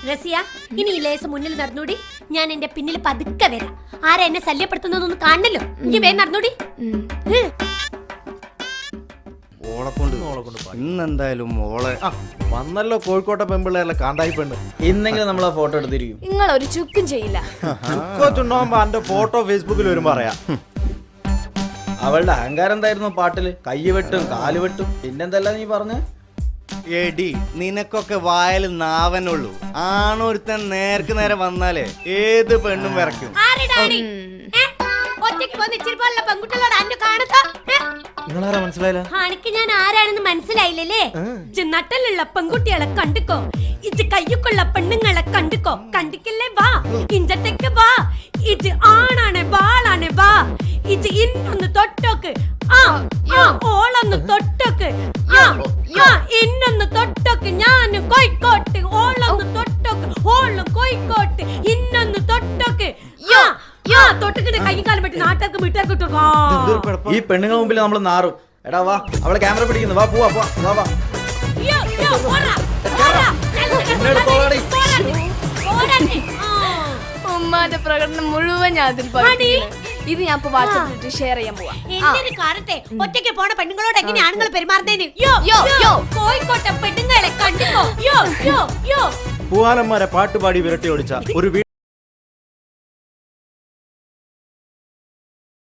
റസിയ, ഇനി ഈ ലേസ് മുന്നിൽ നടന്നൂടി. ഞാൻ എന്റെ പിന്നിൽ പതുക്കെ വരാം. ആരാ എന്നെ ശല്യപ്പെടുത്തുന്നൊന്നും കാണണല്ലോ. ഇനി വേഗം നടന്നൂടി. ഇന്നെന്തായാലും മോളെ വന്നല്ലോ കോഴിക്കോട്ടെ പെമ്പിള്ളേരെ കാന്തായി പെണ്ണ്. ഇന്നെങ്കിലും നമ്മൾ ആ ഫോട്ടോ എടുത്തിരിക്കും. നിങ്ങൾ ഒരു ചുക്കും ചെയ്യില്ല. ചുക്കോച്ചുണ്ടാവുമ്പോ എന്റെ ഫോട്ടോ ഫേസ്ബുക്കിൽ വരുമ്പോ പറയാം. അവളുടെ അഹങ്കാരം എന്തായിരുന്നു പാട്ടില്? കയ്യ് വെട്ടും കാല് വെട്ടും പിന്നെന്തല്ല നീ പറഞ്ഞ? എടി നിനക്കൊക്കെ വായൽ നാവനുള്ളൂ. ആണൊരുത്തൻ നേർക്ക് നേരെ വന്നാലേ ഏത് പെണ്ണും വിറയ്ക്കും. ഒറ്റയ്ക്ക് പോന്ന് ഇച്ചിരി പോലുള്ള പെൺകുട്ടികളോട് അന്നെ കാണത്താ. നിങ്ങളാരാ മനസ്സിലായില്ല? എനിക്ക് ഞാൻ ആരാണെന്ന് മനസ്സിലായില്ലേ? നട്ടലുള്ള പെൺകുട്ടികളെ കണ്ടുക്കോ, ഇത് കയ്യൊക്കെയുള്ള പെണ്ണുങ്ങളെ കണ്ടുക്കോ. കണ്ടിക്കല്ലേ വാ, ഇഞ്ചത്തേക്ക് വാ. ഇത് ആണാണ് ബാളാണ് വാ. ഇത് ഇന്നൊന്ന് തൊട്ടോക്ക്. ഓളൊന്ന് തൊട്ടോക്ക്. ഇന്നൊന്ന് തൊട്ടോക്ക്. ഞാൻ കോഴിക്കോട്ട്. ഓളൊന്ന് തൊട്ടോക്ക്. ഓളും കോഴിക്കോട്ട്. ഇന്നൊന്ന് തൊട്ടോക്ക്. തൊട്ടക്കിന്റെ കൈ കാലം പറ്റി നാട്ടുകാർക്ക് വീട്ടുകാർക്ക്. ഈ പെണ്ണുങ്ങൾ മുമ്പിൽ നമ്മൾ നാറും. എടാ വാ, അവളെ ക്യാമറ പിടിക്കുന്നു. വാ പോവാ പോവാ വാ വാ. ഉമ്മാന്റെ പ്രകടനം മുഴുവൻ ഞാൻ അതിൽ ഇത് ഞാൻ ഇപ്പൊ വാട്സാപ്പിൽ ഷെയർ ചെയ്യാൻ പോവാ. എന്തൊരു കാലത്തെ ഒറ്റയ്ക്ക് പോണ പെണ്ണുങ്ങളോട് എങ്ങനെ ആണുങ്ങൾ പെരുമാറുന്നതിന്. കോഴിക്കോട്ടെ പെണ്ണുങ്ങളെ കണ്ടുക്കോ. പൂവാലന്മാരെ പാട്ടുപാടി വിരട്ടി ഓടിച്ച ഒരു